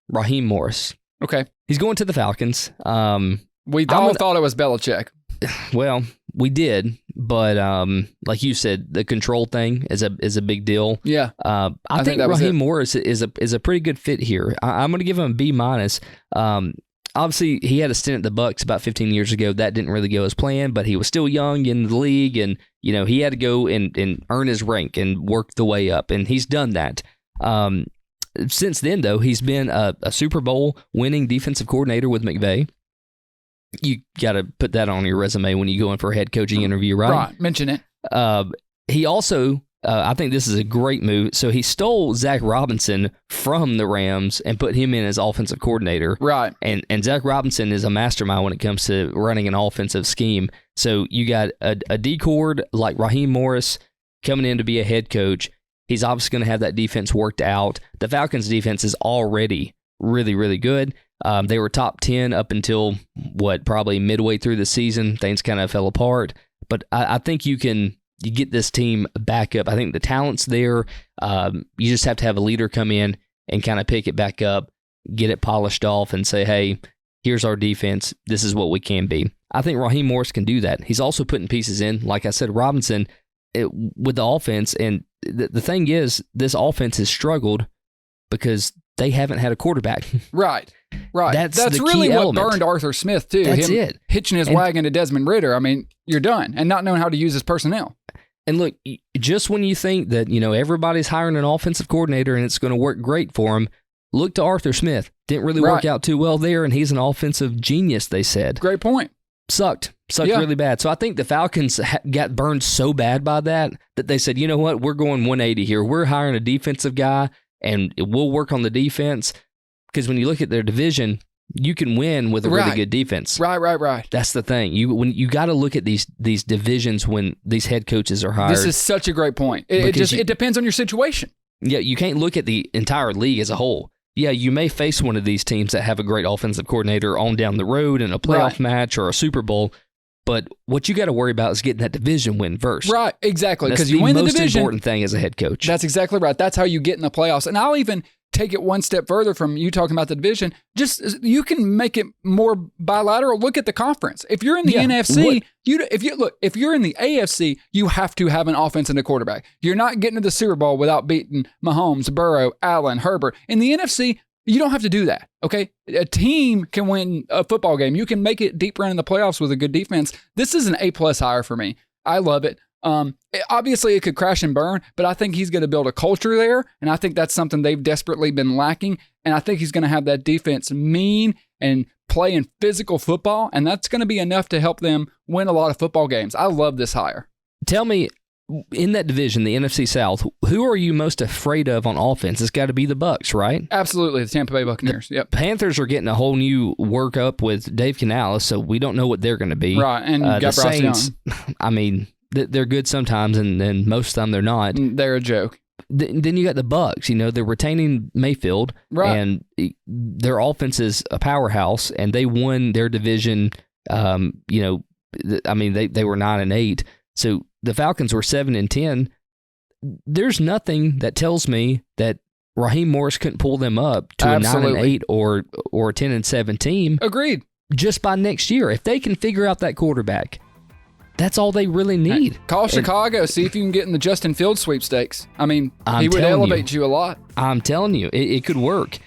Raheem Morris. Okay. He's going to the Falcons. We all thought it was Belichick. Well, we did, but like you said, the control thing is a big deal. Yeah. I think Raheem Morris is a pretty good fit here. I'm going to give him a B-. Obviously, he had a stint at the Bucs about 15 years ago. That didn't really go as planned, but he was still young in the league, and he had to go and earn his rank and work the way up, and he's done that. Since then, though, he's been a Super Bowl winning defensive coordinator with McVay. You got to put that on your resume when you go in for a head coaching interview, right? Right, mention it. He also, I think this is a great move. So he stole Zach Robinson from the Rams and put him in as offensive coordinator. Right. And Zach Robinson is a mastermind when it comes to running an offensive scheme. So you got a D-cord like Raheem Morris coming in to be a head coach. He's obviously going to have that defense worked out. The Falcons' defense is already really, really good. They were top 10 up until, probably midway through the season. Things kind of fell apart. But I think you get this team back up. I think the talent's there. You just have to have a leader come in and kind of pick it back up, get it polished off, and say, hey, here's our defense. This is what we can be. I think Raheem Morris can do that. He's also putting pieces in. Like I said, Robinson with the offense. And the thing is, this offense has struggled because they haven't had a quarterback. Right. That's the really key what element. burned Arthur Smith, too. That's it. Hitching his wagon to Desmond Ridder. I mean, you're done. And not knowing how to use his personnel. And look, just when you think that, everybody's hiring an offensive coordinator and it's going to work great for him, look to Arthur Smith. Didn't really work out too well there, and he's an offensive genius, they said. Great point. Sucked really bad. So I think the Falcons got burned so bad by that they said, you know what, we're going 180 here. We're hiring a defensive guy, and we'll work on the defense. Because when you look at their division, you can win with a really good defense. Right. That's the thing. You got to look at these divisions when these head coaches are hired. This is such a great point. It depends on your situation. Yeah, you can't look at the entire league as a whole. Yeah, you may face one of these teams that have a great offensive coordinator on down the road in a playoff match or a Super Bowl, but what you got to worry about is getting that division win first. Right, exactly. Because you win the division. That's the most important thing as a head coach. That's exactly right. That's how you get in the playoffs. And I'll even take it one step further from you talking about the division. Just you can make it more bilateral. Look at the conference. If you're in the NFC, if you're in the AFC, you have to have an offense and a quarterback. You're not getting to the Super Bowl without beating Mahomes, Burrow, Allen, Herbert. In the NFC, you don't have to do that. Okay, a team can win a football game. You can make it deeper into the playoffs with a good defense. This is an A+ hire for me. I love it. Obviously, it could crash and burn, but I think he's going to build a culture there, and I think that's something they've desperately been lacking, and I think he's going to have that defense mean and playing physical football, and that's going to be enough to help them win a lot of football games. I love this hire. Tell me, in that division, the NFC South, who are you most afraid of on offense? It's got to be the Bucs, right? Absolutely, the Tampa Bay Buccaneers. Yep. Panthers are getting a whole new workup with Dave Canales, so we don't know what they're going to be. Right, and you got the Saints, I mean, they're good sometimes, and most of the time they're not. They're a joke. Then you got the Bucs. They're retaining Mayfield, and their offense is a powerhouse, and they won their division. I mean, they were 9-8, so the Falcons were 7-10. There's nothing that tells me that Raheem Morris couldn't pull them up to a 9-8 or a 10-7 team. Agreed. Just by next year, if they can figure out that quarterback. That's all they really need. Hey, call Chicago, see if you can get in the Justin Fields sweepstakes. I mean, he would elevate you a lot. I'm telling you, it could work.